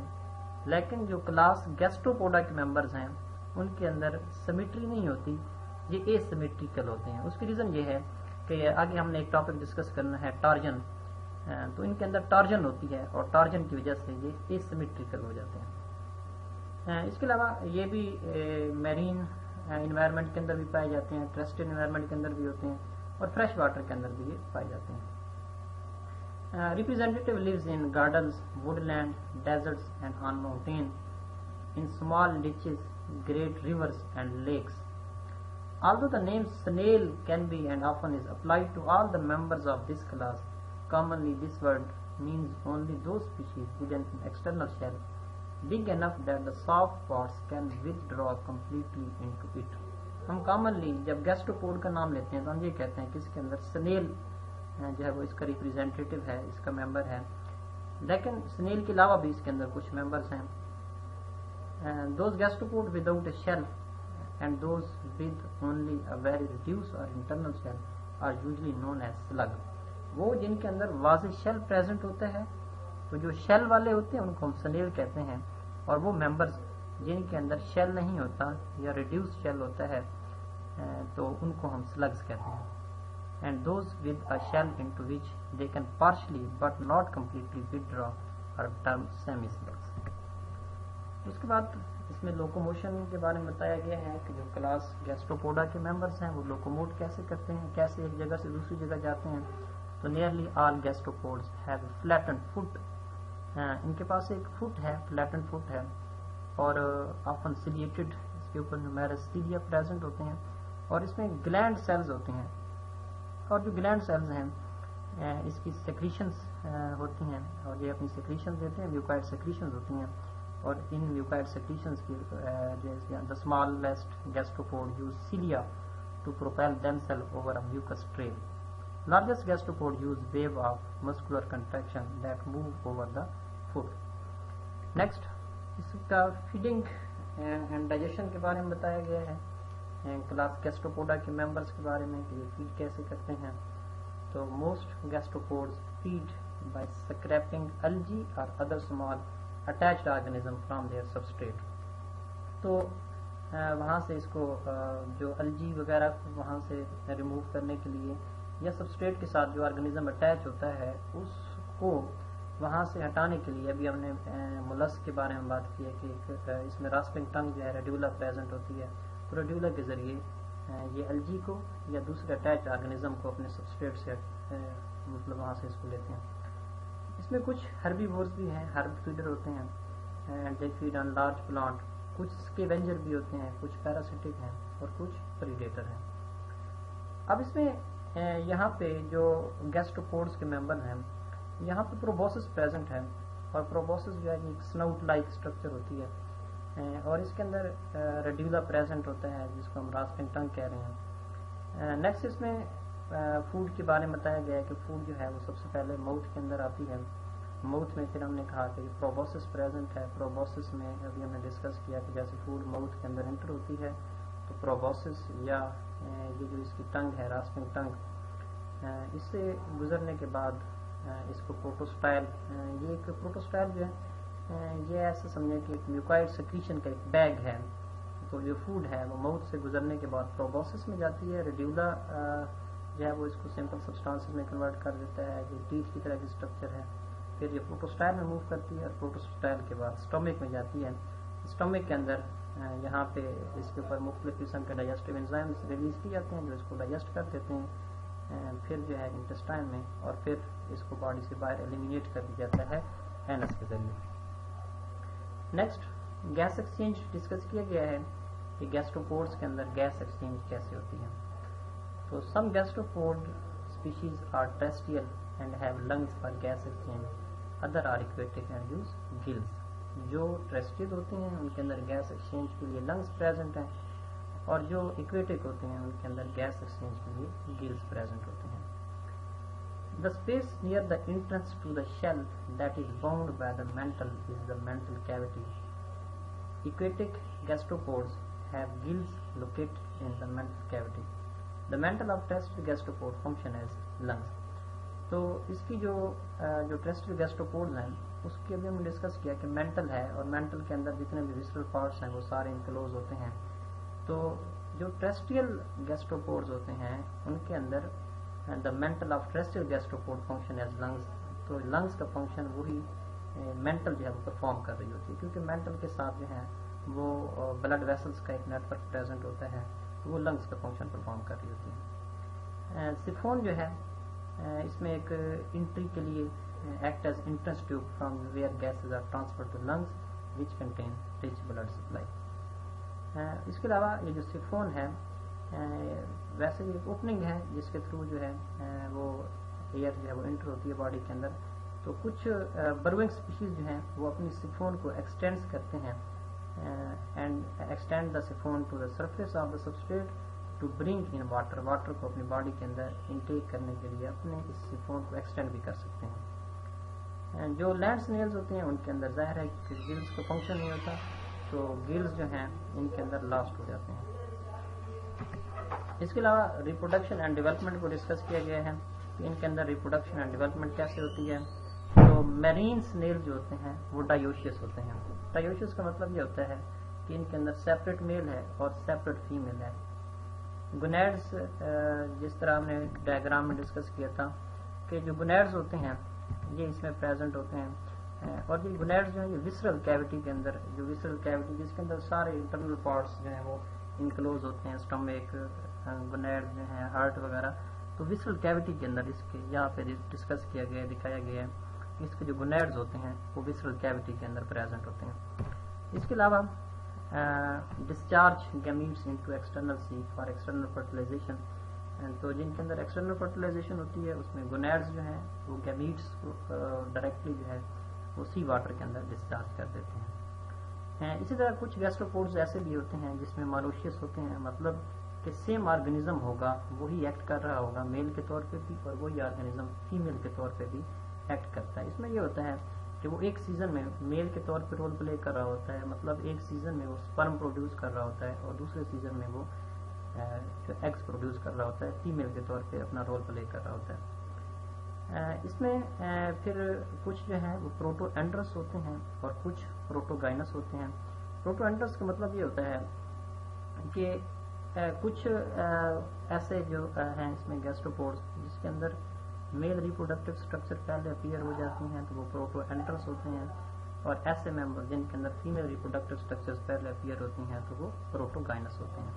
لیکن جو کلاس گیسٹروپوڈا کے ممبرز ہیں ان کے اندر سیمیٹری نہیں ہوتی، یہ اے سیمیٹریکل ہوتے ہیں. اس کی ریزن یہ ہے کہ آگے ہم نے ایک ٹاپک ڈسکس کرنا ہے ٹارجن. تو ان کے اندر ٹارجن ہوتی ہے اور ٹارجن کی وجہ سے یہ اے سیمیٹریکل ہو جاتے ہیں. اس کے علاوہ یہ بھی میرین انوائرمنٹ کے اندر بھی پائے جاتے ہیں، ٹرسٹڈ انوائرمنٹ کے اندر بھی ہوتے ہیں، اور فریش واٹر کے اندر بھی یہ پائے جاتے ہیں. Representative lives in gardens, woodland, deserts and on mountain, in small ditches, great rivers and lakes. Although the name snail can be and often is applied to all the members of this class, commonly this word means only those species with an external shell big enough that the soft parts can withdraw completely into it. ہم commonly جب gastropod کا نام لیتے ہیں تو ہم یہ کہتے ہیں کہ اس کے اندر سنیل جو ہے وہ اس کا ریپریزنٹیٹو ہے، اس کا ممبر ہے، لیکن سنیل کے علاوہ بھی اس کے اندر کچھ ممبرس ہیں. Those gastropod without a shell and those with only a very reduced or internal shell are usually known as slug. وہ جن کے اندر واضح شیل پریزنٹ ہوتا ہے تو جو شیل والے ہوتے ہیں ان کو ہم سنیل کہتے ہیں، اور وہ ممبرس جن کے اندر شیل نہیں ہوتا یا ریڈیوس شیل ہوتا ہے تو ان کو ہم سلگز کہتے ہیں. And those with a shell into which they can partially but not completely withdraw are termed semi slugs. اس کے بعد اس میں لوکوموشن کے بارے میں بتایا گیا ہے کہ جو کلاس گیسٹروپوڈا کے ممبرس ہیں وہ لوکوموٹ کیسے کرتے ہیں، کیسے ایک جگہ سے دوسری جگہ جاتے ہیں. تو nearly all gastropods have flattened foot. ان کے پاس ایک فٹ ہے، flattened foot ہے، اور آفن سیلیٹڈ، اس کے اوپر numerous cilia پریزنٹ ہوتے ہیں، اور اس میں گلینڈ سیلز ہوتے ہیں، اور جو گلینڈ سیلز ہیں اس کی سیکریشنز ہوتی ہیں، اور یہ اپنی سیکریشنز دیتے ہیں، میوکائڈ سیکریشنز ہوتی ہیں، اور ان میوکائڈ سیکریشنز کی the smallest gastropod use cilia to propel themselves over a mucus trail. Largest gastropod use wave of muscular contraction that move over the foot. Next اس کا فیڈنگ اینڈ ڈائجیشن کے بارے میں بتایا گیا ہے کلاس گیسٹروپوڈا کے members کے بارے میں کہ یہ فیڈ کیسے کرتے ہیں. تو most gastropods feed by scraping algae اور other small attached organism from their substrate. تو وہاں سے اس کو جو الجی وغیرہ وہاں سے ریموو کرنے کے لیے یا سبسٹریٹ کے ساتھ جو آرگنزم اٹیچ ہوتا ہے اس کو وہاں سے ہٹانے کے لیے، ابھی ہم نے مولسک کے بارے میں بات کی ہے کہ اس میں راسپنگ ٹنگ جو ہے ریڈیولا پریزنٹ ہوتی ہے، تو ریڈیولا کے ذریعے یہ الجی کو یا دوسرے اٹیچ آرگنزم کو اپنے سبسٹریٹ سے مطلب وہاں سے اس کو لیتے ہیں. اس میں کچھ ہربی وورز بھی ہیں، ہرب فیڈر ہوتے ہیں، دے فیڈ آن لارج پلانٹ. کچھ اسکیونجر بھی ہوتے ہیں، کچھ پیراسیٹک ہیں اور کچھ پریڈیٹر ہیں. اب اس میں یہاں پہ جو گیسٹروپوڈز کے ممبر ہیں یہاں پہ پروبوسس پریزنٹ ہے، اور پروبوسس جو ہے ایک سناؤٹ لائک اسٹرکچر ہوتی ہے، اور اس کے اندر ریڈیولا پریزنٹ ہوتا ہے جس کو ہم راسپنگ ٹنگ کہہ رہے ہیں. نیکسٹ اس میں فوڈ کے بارے میں بتایا گیا ہے کہ فوڈ جو ہے وہ سب سے پہلے ماؤتھ کے اندر آتی ہے. ماؤتھ میں پھر ہم نے کہا کہ پروبوسس پریزنٹ ہے. پروبوسس میں ابھی ہم نے ڈسکس کیا کہ جیسے فوڈ ماؤتھ کے اندر انٹر ہوتی ہے تو پروبوسس یا یہ جو اس کی ٹنگ ہے راسپنگ ٹنگ، اس سے گزرنے کے بعد اس کو پروٹوسٹائل، یہ ایک پروٹوسٹائل جو ہے یہ ایسا سمجھیں کہ ایک میوکائڈ سیکریشن کا ایک بیگ ہے. تو جو فوڈ ہے وہ ماؤتھ سے گزرنے کے بعد پروبوسس میں جاتی ہے. ریڈیولا جو ہے وہ اس کو سمپل سبسٹانسز میں کنورٹ کر دیتا ہے، یہ ٹیتھ کی طرح کی اسٹرکچر ہے. پھر یہ پروٹوسٹائل میں موو کرتی ہے، اور پروٹوسٹائل کے بعد اسٹومک میں جاتی ہے. اسٹومک کے اندر یہاں پہ اس کے اوپر مختلف قسم کے ڈائجسٹو انزائمز ریلیز کیے جاتے ہیں جو اس کو ڈائجسٹ کر دیتے ہیں، پھر جو ہے انٹسٹائن میں، اور پھر اس کو باڈی سے باہر ایلیمینیٹ کر دیا جاتا ہے اینس کے ذریعے. نیکسٹ گیس ایکسچینج ڈسکس کیا گیا ہے کہ گیسٹروپوڈز کے اندر گیس ایکسچینج کیسے ہوتی ہے. تو some gastropod species are terrestrial and have lungs for gas exchange, other are aquatic and use gills. جو ٹیرسٹریل ہوتے ہیں ان کے اندر گیس ایکسچینج کے لیے لنگس پریزنٹ ہیں، اور جو ایکویٹک ہوتے ہیں ان کے اندر گیس ایکسچینج کے لیے گلز پریزنٹ ہوتے ہیں. The space near the entrance to the shell that is bound by the mantle is the mantle cavity. Aquatic gastropods have gills located in the mantle cavity. The mantle of terrestrial gastropod function as lungs. تو اس کی جو terrestrial گیسٹروپوڈز ہیں اس کے ابھی ہم نے discuss کیا کہ مینٹل ہے، اور مینٹل کے اندر جتنے بھی ویسرل پارٹس ہیں وہ سارے انکلوز ہوتے ہیں. تو جو ٹیرسٹریل گیسٹروپوڈز ہوتے ہیں ان کے اندر the mental of terrestrial gastropod function as lungs. تو لنگس کا فنکشن وہی مینٹل جو ہے وہ پرفارم کر رہی ہوتی ہے، کیونکہ مینٹل کے ساتھ جو ہے وہ بلڈ ویسلس کا ایک نیٹ ورک پریزنٹ ہوتا ہے، تو وہ لنگس کا فنکشن پرفارم کر رہی ہوتی ہے. سفون جو ہے اس میں ایک انٹری کے لیے act as entrance tube from where gases are transfer to lungs which contain rich blood supply. اس کے علاوہ یہ جو سفون ہے ویسے یہ ایک اوپننگ ہے جس کے تھرو جو ہے وہ ایئر جو ہے وہ انٹر ہوتی ہے باڈی کے اندر. تو کچھ بروئنگ اسپیشیز جو ہیں وہ اپنی سفون کو ایکسٹینڈ کرتے ہیں and extend the siphon to the surface of the substrate to bring in water, water کو اپنی باڈی کے اندر انٹیک کرنے کے لیے اپنے اس سفون کو ایکسٹینڈ بھی کر سکتے ہیں. جو لینڈ سنیلز ہوتے ہیں ان کے اندر ظاہر ہے کہ گلز کا فنکشن نہیں ہوتا، تو گلز جو ہیں ان کے اندر لاسٹ ہو جاتے ہیں. اس کے علاوہ ریپروڈکشن اینڈ ڈیولپمنٹ کو ڈسکس کیا گیا ہے کہ ان کے اندر ریپروڈکشن اینڈ ڈیولپمنٹ کیسے ہوتی ہے. تو میرین سنیل جو ہوتے ہیں وہ ڈائیوشیس ہوتے ہیں. ڈائیوشیس کا مطلب یہ ہوتا ہے کہ ان کے اندر سیپریٹ میل ہے اور سیپریٹ فیمیل ہے. گونیڈز جس طرح ہم نے ڈائیگرام میں ڈسکس کیا تھا کہ جو گونیڈز ہوتے ہیں یہ اس میں پریزنٹ ہوتے ہیں، اور یہ گونیڈز جو ہیں یہ وسرل کیوٹی کے اندر، جو وسرل کیوٹی جس کے اندر سارے انٹرنل پارٹس جو ہیں وہ انکلوز ہوتے ہیں، اسٹمک، گونیڈ جو ہیں، ہارٹ وغیرہ. تو وسرل کیوٹی کے اندر اس کے یہاں پہ ڈسکس کیا گیا، دکھایا گیا ہے اس کے جو گونیڈز ہوتے ہیں وہ وسرل کیوٹی کے اندر پریزنٹ ہوتے ہیں. اس کے علاوہ discharge gametes into external sea for external fertilisation. تو جن کے اندر ایکسٹرنل فرٹیلائزیشن ہوتی ہے اس میں گونیڈز جو ہیں وہ گیمیٹس کو ڈائریکٹلی جو ہے وہ سی واٹر کے اندر ڈسچارج کر دیتے ہیں. اسی طرح کچھ گیسٹروپوڈز ایسے بھی ہوتے ہیں جس میں مالوشیس ہوتے ہیں، مطلب کہ سیم آرگنزم ہوگا وہی ایکٹ کر رہا ہوگا میل کے طور پہ بھی، اور وہی آرگنزم فیمیل کے طور پہ بھی ایکٹ کرتا ہے. اس میں یہ ہوتا ہے کہ وہ ایک سیزن میں میل کے طور پہ رول پلے کر رہا ہوتا ہے، مطلب ایک سیزن میں وہ سپرم پروڈیوس کر رہا ہوتا ہے اور دوسرے سیزن میں وہ جو ایگز پروڈیوس کر رہا ہوتا ہے فیمیل کے طور پہ اپنا رول پلے کر رہا ہوتا ہے. اس میں پھر کچھ جو ہیں وہ پروٹو اینڈرس ہوتے ہیں اور کچھ پروٹوگائنس ہوتے ہیں. پروٹو اینڈرس کا مطلب یہ ہوتا ہے کہ کچھ ایسے جو ہیں اس میں گیسٹروپوڈز جس کے اندر میل ریپروڈکٹیو اسٹرکچر پہلے اپیئر ہو جاتی ہیں تو وہ پروٹو اینڈرس ہوتے ہیں، اور ایسے ممبر جن کے اندر فیمیل ریپروڈکٹیو اسٹرکچر پہلے اپیئر ہوتی ہیں تو وہ پروٹوگائنس ہوتے ہیں.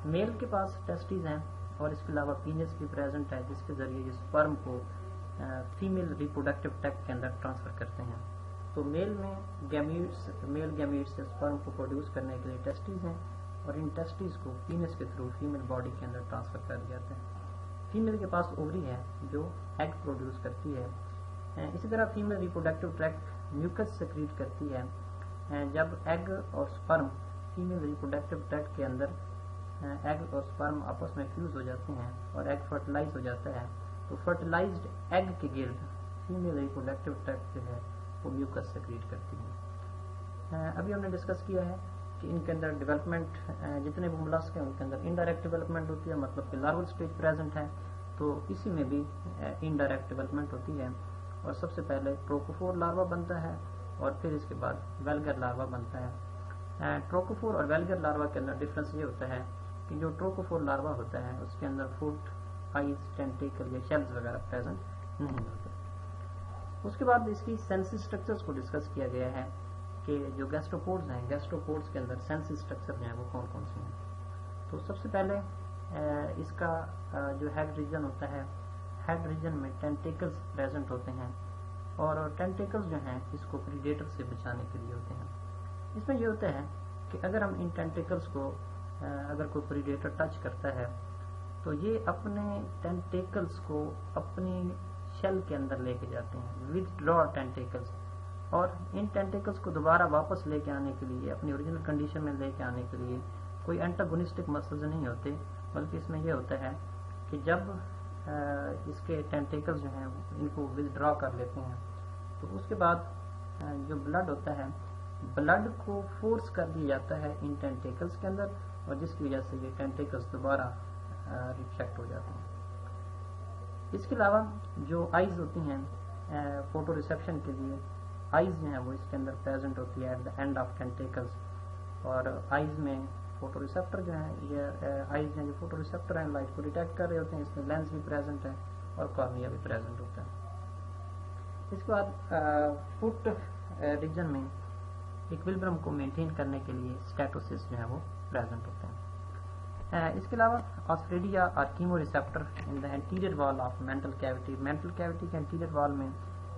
میل کے پاس ٹیسٹیز ہیں اور اس کے علاوہ پینس بھی پریزنٹ ہے جس کے ذریعے یہ سپرم کو فیمیل ریپروڈکٹیو ٹیکٹ کے اندر ٹرانسفر کرتے ہیں. تو میل میں میل گیمیٹس سے سپرم کو پروڈیوس کرنے کے لیے ٹیسٹیز ہیں، اور ان ٹیسٹیز کو پینس کے تھرو فیمیل باڈی کے اندر ٹرانسفر کر دیا جاتا ہے. فیمیل کے پاس اووری ہے جو ایگ پروڈیوس کرتی ہے. اسی طرح female reproductive tract mucus secrete کرتی ہے. جب ایگ اور سپرم فیمیل ریپروڈکٹیو ٹریکٹ کے اندر ایگ اور سپرم آپس میں فیوز ہو جاتے ہیں اور ایگ فرٹیلائز ہو جاتا ہے تو فرٹیلائزڈ ایگ کے گرد فیمیل ریپروڈکٹیو ٹریکٹ جو ہے وہ میوکس سیکریٹ کرتی ہے. ابھی ہم نے ڈسکس کیا ہے کہ ان کے اندر ڈیولپمنٹ جتنے بھی ملاسک ہیں ان کے اندر انڈائریکٹ ڈیولپمنٹ ہوتی ہے، مطلب کہ لارول اسٹیج پریزنٹ ہے، تو اسی میں بھی انڈائریکٹ ڈیولپمنٹ ہوتی ہے. اور سب سے پہلے ٹروکوفور لاروا بنتا ہے اور پھر اس کے بعد ویلگر لاروا بنتا ہے. ٹروکوفور اور ویلگر لاروا کے اندر ڈفرینس یہ ہوتا ہے کہ جو ٹروکوفور لاروا ہوتا ہے اس کے اندر فوٹ، آئیز، ٹینٹیکل یا شیلز وغیرہ پریزنٹ نہیں ہوتے. اس کے بعد اس کی سینسی اسٹرکچرز کو ڈسکس کیا گیا ہے کہ جو گیسٹروپوڈز ہیں، گیسٹروپوڈز کے اندر سینسی اسٹرکچر جو ہیں وہ کون کون سے ہیں. تو سب سے پہلے اس کا جو ہیڈ ریجن ہوتا ہے، ہیڈ ریجن میں ٹینٹیکلز پریزنٹ ہوتے ہیں، اور ٹینٹیکلز جو ہیں اس کو پریڈیٹر سے بچانے کے لیے ہوتے ہیں. اس میں یہ ہوتا ہے کہ اگر ہم ان ٹینٹیکلز کو اگر کوئی پریڈیٹر ٹچ کرتا ہے تو یہ اپنے ٹینٹیکلز کو اپنی شیل کے اندر لے کے جاتے ہیں، ود ڈرا ٹینٹیکلز، اور ان ٹینٹیکلز کو دوبارہ واپس لے کے آنے کے لیے، اپنی اوریجنل کنڈیشن میں لے کے آنے کے لیے کوئی اینٹاگونسٹک مسلز نہیں ہوتے، بلکہ اس میں یہ ہوتا ہے کہ جب اس کے ٹینٹیکلز جو ہیں ان کو ود ڈرا کر لیتے ہیں تو اس کے بعد جو بلڈ ہوتا ہے، بلڈ کو فورس کر دیا جاتا ہے ان ٹینٹیکلز کے اندر، اور جس کی وجہ سے یہ ٹینٹیکلز دوبارہ ریٹریکٹ ہو جاتے ہیں. اس کے علاوہ جو آئیز ہوتی ہیں فوٹو ریسیپشن کے لیے، آئیز جو ہیں وہ اس کے اندر پریزنٹ ہوتی ہے ایٹ دا اینڈ آف ٹینٹیکلز، اور آئیز میں فوٹو ریسیپٹر جو ہیں، یہ آئیز ہیں جو فوٹو ریسیپٹر ہیں، لائٹ کو ڈیٹیکٹ کر رہے ہوتے ہیں. اس میں لینس بھی پریزنٹ ہے اور کارنیا بھی پریزنٹ ہوتا ہے. اس کے بعد فٹ ریجن میں ایکویلبرم کو مینٹین کرنے کے لیے اسٹیٹوسس جو ہیں وہ پریزنٹ ہوتے ہیں. اس کے علاوہ آسفریڈیا اور کیمو ریسیپٹر ان دا انٹیریئر وال of mantle cutie, mental cutie کے انٹیریئر وال میں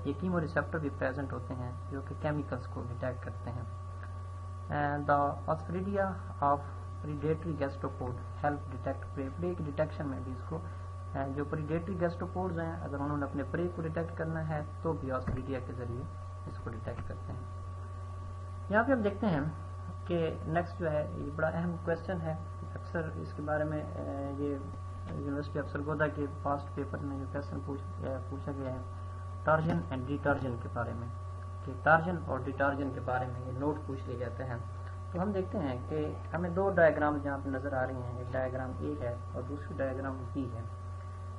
یہ کیمو ریسیپٹر بھی پریزنٹ ہوتے ہیں جو کہ کیمیکلز کو ڈیٹیکٹ کرتے ہیں. دا آسفریڈیا of predatory gastropod help detect پرے کی ڈیٹیکشن میں بھی اس کو جو پریڈیٹری گیسٹروپوڈز ہیں اگر انہوں نے اپنے پرے کو ڈیٹیکٹ کرنا ہے تو بیوسپریڈیا کے ذریعے اس کو ڈیٹیکٹ کرتے ہیں. یہاں پہ ہم دیکھتے ہیں کہ نیکسٹ جو ہے یہ بڑا اہم کویشچن ہے. اکثر اس کے بارے میں یہ یونیورسٹی آف سرگودا کے پاسٹ پیپر میں جو کویشچن پوچھا گیا ہے ٹارجن اینڈ ڈیٹارجن کے بارے میں، کہ ٹارجن اور ڈیٹارجن کے بارے میں یہ نوٹ پوچھ لیا جاتا ہے. تو ہم دیکھتے ہیں کہ ہمیں دو ڈائیگرام جہاں پہ نظر آ رہی ہیں، ایک ڈائیگرام اے ہے اور دوسری ڈائیگرام بی ہے.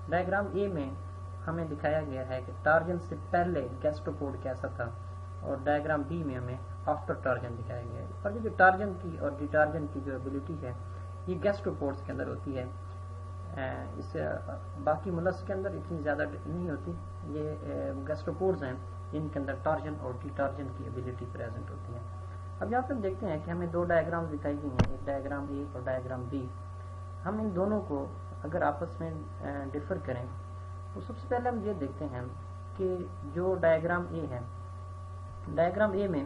ڈائیگرام اے میں ہمیں دکھایا گیا ہے کہ ٹارجن سے پہلے گیسٹروپوڈ کیسا تھا، اور ڈائیگرام بی میں ہمیں آفٹر ٹارجن دکھایا گیا ہے. اور یہ جو ٹارجن کی اور ڈیٹارجن کی جو ایبلٹی ہے یہ گیسٹروپوڈس کے اندر ہوتی ہے، اس باقی ملس کے اندر اتنی زیادہ نہیں ہوتی. یہ گیسٹروپوڈز ہیں جن کے اندر ٹارجن اور ڈیٹارجن کی ایبلٹی پریزنٹ ہوتی ہے. اب یہاں پہ ہم دیکھتے ہیں کہ ہمیں دو ڈائیگرام دکھائی گئی ہیں، ایک ڈائیگرام اے اور ڈائیگرام بی. ہم ان دونوں کو اگر آپس میں ڈفر کریں تو سب سے پہلے ہم یہ دیکھتے ہیں کہ جو ڈائیگرام اے ہے، ڈائیگرام اے میں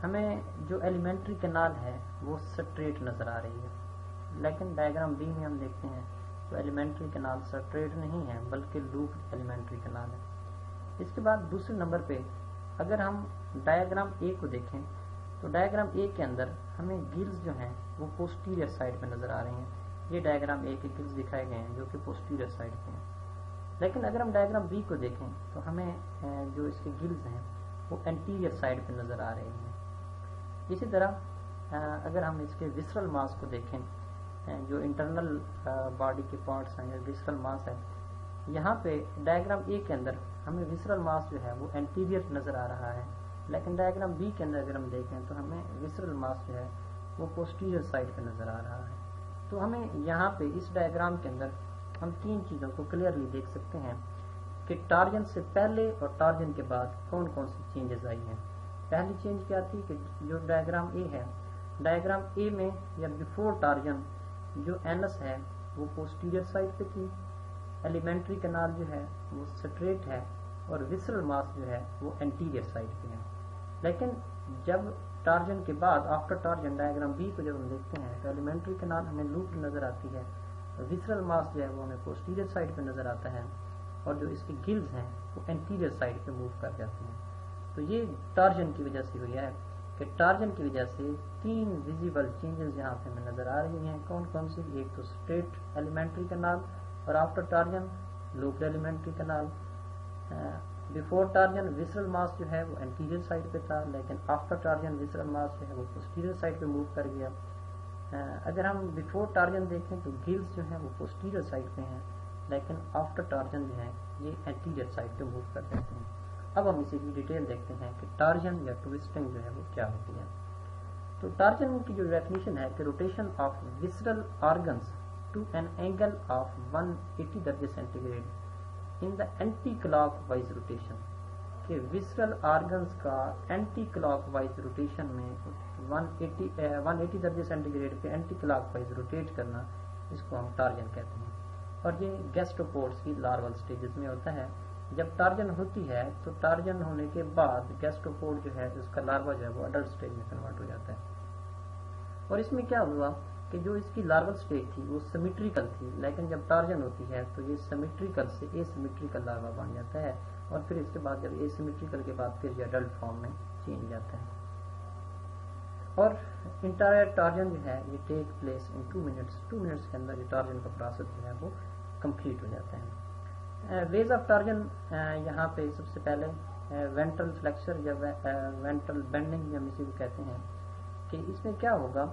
ہمیں جو ایلیمنٹری کنال ہے وہ سٹریٹ نظر آ رہی ہے، لیکن ڈائیگرام بی میں ہم دیکھتے ہیں تو ایلیمنٹری کنال سٹریٹ نہیں ہے بلکہ لوپ ایلیمنٹری کنال ہے. اس کے بعد دوسرے نمبر پہ اگر ہم ڈائیگرام اے کو دیکھیں تو ڈائیگرام اے کے اندر ہمیں گلز جو ہیں وہ پوسٹیریئر سائڈ پہ نظر آ رہے ہیں. یہ ڈائیگرام اے کے گلز دکھائے گئے ہیں جو کہ پوسٹیریئر سائڈ پہ ہیں. لیکن اگر ہم ڈائیگرام بی کو دیکھیں تو ہمیں جو اس کے گلز ہیں وہ انٹیریئر سائڈ پہ نظر آ رہے ہیں. اسی طرح اگر ہم اس کے وسرل ماس کو دیکھیں، جو انٹرنل باڈی کے پارٹس ہیں یا وسرل ماس ہے، یہاں پہ ڈائیگرام اے کے اندر ہمیں وسرل ماس جو ہے وہ انٹیریئر نظر آ رہا ہے، لیکن ڈائیگرام بی کے اندر اگر ہم دیکھیں تو ہمیں وسرل ماس جو ہے وہ پوسٹیریئر سائڈ پہ نظر آ رہا ہے. تو ہمیں یہاں پہ اس ڈائیگرام کے اندر ہم تین چیزوں کو کلیئرلی دیکھ سکتے ہیں کہ ٹارجن سے پہلے اور ٹارجن کے بعد کون کون سی چینجز آئی ہیں. پہلی چینج کیا تھی کہ جو ڈائیگرام اے ہے، ڈائیگرام اے میں یا بیفور ٹارجن جو اینس ہے وہ پوسٹیریئر سائڈ پہ تھی، ایلیمنٹری کنال جو ہے وہ سٹریٹ ہے اور وسرل ماس جو ہے وہ انٹیریئر سائڈ پہ ہے. لیکن جب ٹارجن کے بعد آفٹر ٹارجن ڈائیگرام بی کو جب ہم دیکھتے ہیں تو ایلیمنٹری کنال ہمیں لوپ نظر آتی ہے، وسرل ماس جو ہے وہ ہمیں پوسٹیریئر سائڈ پہ نظر آتا ہے، اور جو اس کے گلز ہیں وہ انٹیریئر سائڈ پہ موو کر جاتے ہیں. تو یہ ٹارجن کی وجہ سے ہوئی ہے کہ ٹارجن کی وجہ سے تین ویزیبل چینجز یہاں پہ ہمیں نظر آ رہی ہیں. کون کون سی؟ ایک تو اسٹریٹ ایلیمنٹری کنال، اور after torsion looped alimentary canal. Before torsion visceral mass جو ہے وہ انٹیریئر سائڈ پہ تھا، لیکن آفٹر ٹارجن وسرل ماس جو ہے وہ پوسٹیریئر سائڈ پہ موو کر گیا. اگر ہم بیفور ٹارجن دیکھیں تو گلز جو ہیں وہ پوسٹیریئر سائڈ پہ ہیں، لیکن آفٹر ٹارجن جو ہے یہ انٹیریئر سائڈ پہ موو کر جاتے ہیں. اب ہم اسی کی ڈیٹیل دیکھتے ہیں کہ ٹارجن یا ٹویسٹنگ جو ہے وہ کیا ہوتی ہے. تو ٹارجن کی جو ڈیفینیشن ہے کہ rotation of visceral organs to an angle of 180 درجے centigrade in the anti clock wise rotation, کہ وسرل آرگنز کا اینٹی کلاک وائز روٹیشن میں 180 درجے سینٹی گریڈ پہ اینٹی کلاک وائز روٹیٹ کرنا، اس کو ہم ٹارجن کہتے ہیں. اور یہ گیسٹروپوڈس کی لارول سٹیجز میں ہوتا ہے. جب ٹارجن ہوتی ہے تو ٹارجن ہونے کے بعد گیسٹروپوڈ جو ہے اس کا لاروا جو ہے وہ اڈلٹ سٹیج میں کنورٹ ہو جاتا ہے. اور اس میں کیا ہوا کہ جو اس کی لارول سٹیج تھی وہ سیمیٹریکل تھی، لیکن جب ٹارجن ہوتی ہے تو یہ سیمیٹریکل سے اے سیمیٹریکل لاروا بن جاتا ہے، اور پھر اس کے بعد جب اے سیمیٹریکل کے بعد پھر یہ اڈلٹ فارم میں چینج جاتا ہے. اور انٹائر ٹارجن جو ہے یہ ٹیک پلیس ان 2 منٹس کے اندر یہ ٹارجن کا پروسیس جو ہے وہ کمپلیٹ ہو جاتا ہے. ویز آف ٹارجن یہاں پہ سب سے پہلے وینٹرل فلیکسر یا وینٹرل بینڈنگ ہم اسی کو کہتے ہیں، کہ اس میں کیا ہوگا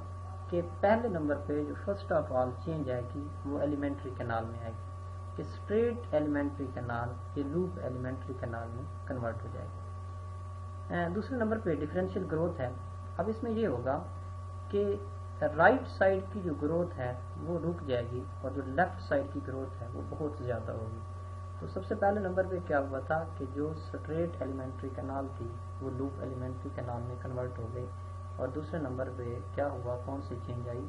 کہ پہلے نمبر پہ جو فرسٹ آف آل چینج آئے گی وہ ایلیمنٹری کنال میں آئے گی، کہ اسٹریٹ ایلیمنٹری کنال یہ لوپ ایلیمنٹری کنال میں کنورٹ ہو جائے گی. دوسرے نمبر پہ ڈفرینشیل گروتھ ہے. اب اس میں یہ ہوگا کہ رائٹ سائڈ کی جو گروتھ ہے وہ رک جائے گی اور جو لیفٹ سائڈ کی گروتھ ہے وہ بہت زیادہ ہوگی. تو سب سے پہلے نمبر پہ کیا ہوا تھا کہ جو اسٹریٹ ایلیمنٹری کنال تھی وہ لوپ ایلیمنٹری کنال میں کنورٹ ہو گئی. اور دوسرے نمبر پہ کیا ہوا، کون سی چینج آئی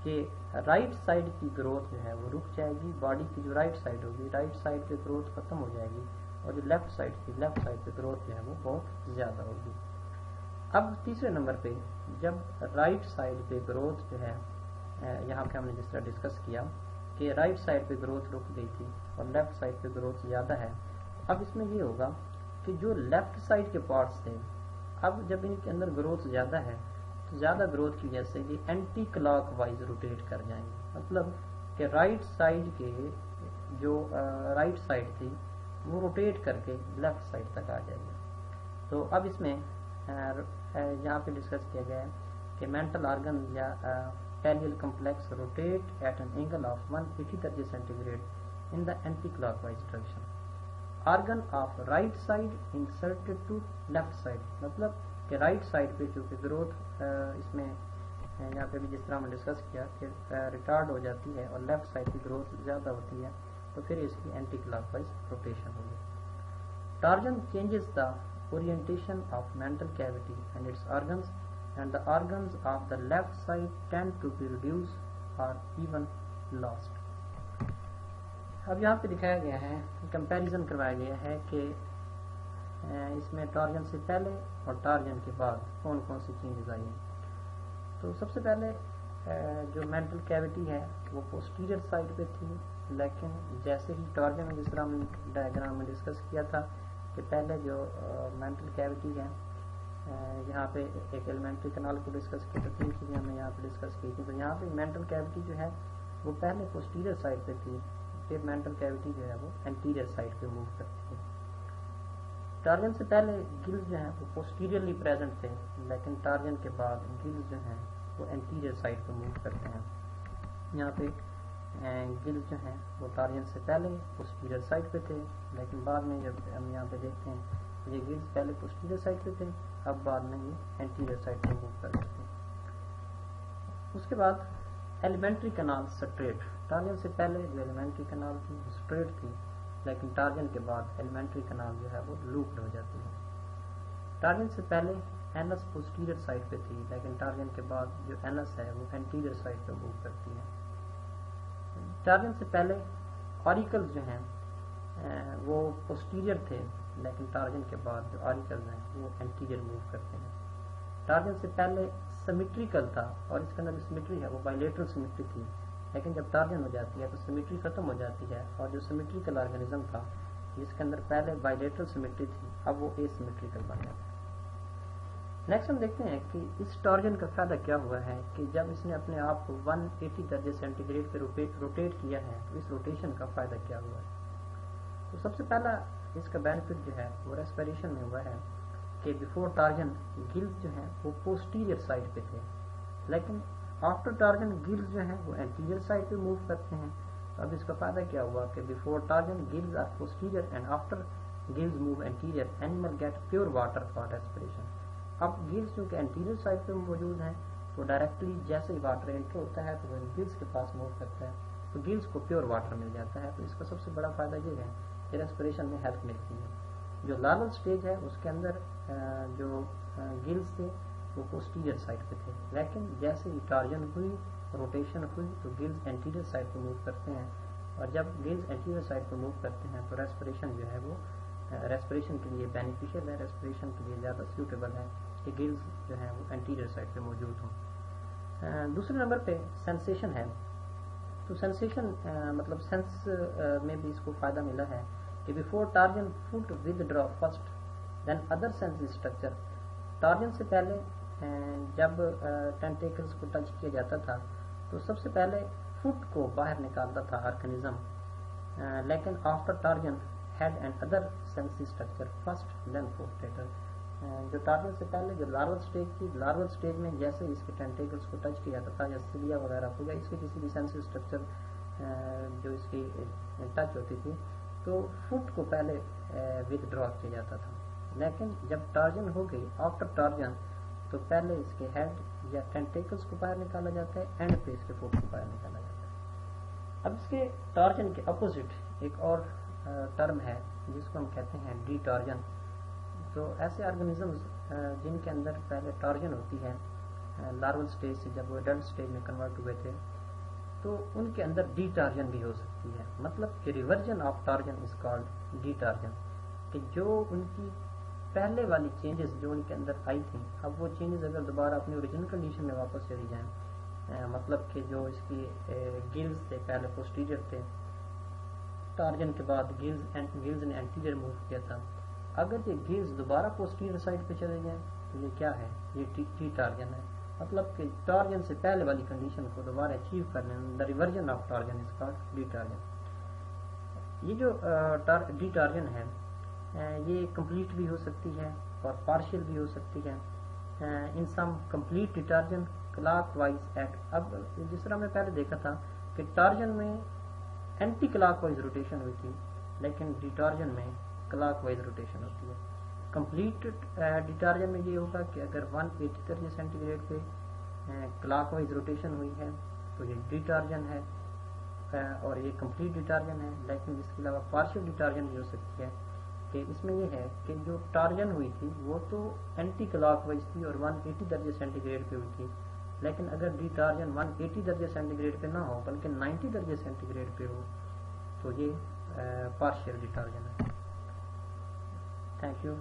کہ رائٹ سائڈ کی گروتھ جو ہے وہ رک جائے گی. باڈی کی جو رائٹ سائڈ ہوگی رائٹ سائڈ کی گروتھ ختم ہو جائے گی، اور جو لیفٹ سائڈ کی گروتھ جو ہے وہ بہت زیادہ ہوگی. اب تیسرے نمبر پہ جب رائٹ سائڈ پہ گروتھ جو ہے یہاں پہ ہم نے جس طرح ڈسکس کیا کہ رائٹ سائڈ پہ گروتھ رک گئی تھی اور لیفٹ سائڈ پہ گروتھ زیادہ ہے. اب اس میں یہ ہوگا کہ جو لیفٹ سائڈ کے پارٹس تھے اب جب ان کے اندر گروتھ زیادہ ہے تو زیادہ گروتھ کی وجہ سے یہ اینٹی کلاک وائز روٹیٹ کر جائیں گے. مطلب کہ رائٹ سائڈ کے جو رائٹ سائڈ تھی وہ روٹیٹ کر کے لیفٹ سائڈ تک آ جائے گی. تو اب اس میں یہاں پہ ڈسکس کیا گیا ہے کہ مینٹل آرگن یا pallial complex rotate at an angle of 180 درجے centigrade in the anticlockwise direction. Organ of right side inserted to left side. مطلب کہ رائٹ سائڈ پہ چونکہ گروتھ اس میں یہاں پہ بھی جس طرح ہم نے ڈسکس کیا کہ ریٹارڈ ہو جاتی ہے اور لیفٹ سائڈ کی گروتھ زیادہ ہوتی ہے تو پھر اس کی اینٹی کلاک وائز روٹیشن ہوگی. Torsion changes the orientation of mantle cavity and its organs and the organs of the left side tend to be reduced or even lost. اب یہاں پہ دکھایا گیا ہے کمپیریزن کروایا گیا ہے کہ اس میں ٹارجن سے پہلے اور ٹارجن کے بعد کون کون سی چینجز آئی ہیں. تو سب سے پہلے جو مینٹل کیوٹی ہے وہ پوسٹیریئر سائڈ پہ تھی، لیکن جیسے ہی ٹارجن میں جس طرح ہم ڈائیگرام میں ڈسکس کیا تھا کہ پہلے جو مینٹل کیوٹی ہے یہاں پہ ایک ایلیمنٹری کنال کو ڈسکس کیا تھا، 3 چیزیں ہم نے یہاں پہ ڈسکس کی تھی. تو یہاں پہ مینٹل کیوٹی جو ہے وہ پہلے پوسٹیریئر سائڈ پہ تھی، پھر مینٹل کیوٹی جو ہے وہ اینٹیریئر سائڈ پہ موو کرتی ہے. ٹارجن سے پہلے گلز جو ہیں وہ پوسٹیریئرلی پریزنٹ تھے، لیکن ٹارجن کے بعد گلز جو ہیں وہ اینٹیریئر سائڈ پہ موو کرتے ہیں. یہاں پہ گلز جو ہیں وہ ٹارجن سے پہلے پوسٹیریئر سائڈ پہ تھے، لیکن بعد میں جب ہم یہاں پہ دیکھتے ہیں یہ گلز پہلے پوسٹیریئر سائڈ پہ تھے، اب بعد میں یہ اینٹیریئر سائڈ پہ موو کر دیتے ہیں. اس کے بعد ایلیمنٹری کنال سٹریٹ. ٹارجن سے پہلے جو ایلیمنٹری کنال تھی وہ سٹریٹ تھی، لیکن ٹارجن کے بعد ایلیمنٹری کنال جو ہے وہ لوپڈ ہو جاتی ہے. ٹارجن سے پہلے اینس پوسٹیریئر سائڈ پہ تھی، لیکن ٹارجن کے بعد جو اینس ہے وہ اینٹیریئر سائڈ پہ موو کرتی ہے. ٹارجن سے پہلے آریکلز جو ہیں وہ پوسٹیریئر تھے، لیکن ٹارجن کے بعد جو آریکلز ہیں وہ اینٹیریئر موو کرتے ہیں. ٹارجن سے پہلے سیمیٹریکل تھا اور اس کے اندر جو سیمیٹری ہے وہ بائیلیٹرل سیمیٹری تھی، لیکن جب ٹارجن ہو جاتی ہے تو سیمیٹری ختم ہو جاتی ہے اور جو سیمیٹریکل آرگنزم تھا جس کے اندر پہلے بائیلیٹرل سیمیٹری تھی اب وہ اے سیمیٹریکل بن جاتا ہے. نیکسٹ ہم دیکھتے ہیں کہ اس ٹارجن کا فائدہ کیا ہوا ہے کہ جب اس نے اپنے آپ کو 180 درجے سینٹی گریڈ پہ روٹیٹ کیا ہے تو اس روٹیشن کا فائدہ کیا ہوا ہے. تو سب سے پہلا اس کا بینیفٹ جو ہے وہ ریسپیریشن میں ہوا ہے کہ بیفور ٹارجن گلز جو ہیں وہ پوسٹیریئر سائڈ پہ تھے، لیکن آفٹر ٹارجن گلز جو ہیں وہ اینٹیریئر سائڈ پہ موو کرتے ہیں. اب اس کا فائدہ کیا ہوا کہ before torsion gills are posterior and after gills move anterior animal get pure water for respiration. اب گلز چونکہ اینٹیریئر سائڈ پہ موجود ہیں تو ڈائریکٹلی جیسے ہی واٹر انٹر ہوتا ہے تو وہ گلز کے پاس موو کرتا ہے تو گلز کو پیور واٹر مل جاتا ہے. تو اس کا سب سے بڑا فائدہ یہ ہے کہ ریسپریشن میں ہیلپ ملتی ہے. جو لارول سٹیج ہے اس کے اندر جو گلز تھے وہ پوسٹیریئر سائڈ پہ تھے، لیکن جیسے ہی ٹارجن ہوئی روٹیشن ہوئی تو گلز اینٹیریئر سائڈ پہ موو کرتے ہیں، اور جب گلز اینٹیریئر سائڈ پہ موو کرتے ہیں تو ریسپریشن جو ہے وہ ریسپریشن کے لیے بینیفیشیل ہے، ریسپریشن کے لیے زیادہ سیوٹیبل ہے کہ گلز جو ہیں وہ اینٹیریئر سائڈ پہ موجود ہوں. دوسرے نمبر پہ سینسیشن ہے. تو سینسیشن مطلب سینس میں بھی اس کو فائدہ ملا ہے کہ before torsion foot withdraw first then other sense structure. Torsion سے پہلے جب ٹینٹیکلز کو ٹچ کیا جاتا تھا تو سب سے پہلے فٹ کو باہر نکالتا تھا آرگنزم، لیکن after torsion head and other sensory structure first then foot later. جو ٹارجن سے پہلے جو لارول سٹیج تھی، لارول سٹیج میں جیسے اس کے ٹینٹیکلز کو ٹچ کیا جاتا تھا یا سیلیا وغیرہ کو یا اس کے کسی بھی سینسی اسٹرکچر جو اس کی ٹچ ہوتی تھی تو فٹ کو پہلے ود ڈرا کیا جاتا تھا، لیکن جب ٹارجن ہو گئی آفٹر ٹارجن تو پہلے اس کے ہیڈ یا ٹینٹیکلز کو باہر نکالا جاتا ہے، اینڈ پہ اس کے فٹ کو باہر نکالا جاتا ہے. اب اس کے ٹارجن کے اپوزٹ ایک اور ٹرم ہے جس کو ہم کہتے ہیں ڈی ٹارجن. تو ایسے آرگنزمز جن کے اندر پہلے ٹارجن ہوتی ہے لارول سٹیج سے جب وہ ایڈلٹ سٹیج میں کنورٹ ہوئے تھے تو ان کے اندر ڈی ٹارجن بھی ہو سکتی ہے. مطلب کہ reversion of torsion is called detorsion, کہ جو ان کی پہلے والی چینجز جو ان کے اندر آئی تھیں اب وہ چینجز اگر دوبارہ اپنی اوریجنل کنڈیشن میں واپس چلی جائیں مطلب کہ جو اس کی گلز تھے پہلے پوسٹیریئر تھے، ٹارجن کے بعد گلز نے اینٹیریئر موو کیا تھا. اگر یہ گلز دوبارہ پوسٹیریئر سائڈ پہ چلے جائیں تو یہ کیا ہے؟ یہ ٹی ٹارجن ہے. مطلب کہ ٹارجن سے پہلے والی کنڈیشن کو دوبارہ اچیو کرنے میں the reversion of torsion is called detorsion. یہ جو ڈی ٹارجن ہے یہ کمپلیٹ بھی ہو سکتی ہے اور پارشل بھی ہو سکتی ہے. In some complete detorsion clockwise at. اب جس طرح میں پہلے دیکھا تھا کہ ٹارجن میں اینٹی کلاک وائز روٹیشن ہوئی تھی، لیکن ڈی ٹارجن میں کلاک وائز روٹیشن ہوتی ہے. کمپلیٹ ڈی ٹارجن میں یہ ہوگا کہ اگر 180 درجے سینٹی گریڈ پہ کلاک وائز روٹیشن ہوئی ہے تو یہ ڈی ٹارجن ہے اور یہ کمپلیٹ ڈی ٹارجن ہے. لیکن اس کے علاوہ پارشل ڈی ٹارجن بھی ہو سکتی ہے کہ اس میں یہ ہے کہ جو ٹارجن ہوئی تھی وہ تو اینٹی کلاک وائز تھی اور 180 درجے سینٹی گریڈ پہ ہوئی تھی، لیکن اگر ڈی ٹارجن 180 درجے سینٹی گریڈ پہ نہ ہو بلکہ 90 درجے سینٹی گریڈ پہ ہو تو یہ پارشل ڈی ٹارجن ہے. Thank you.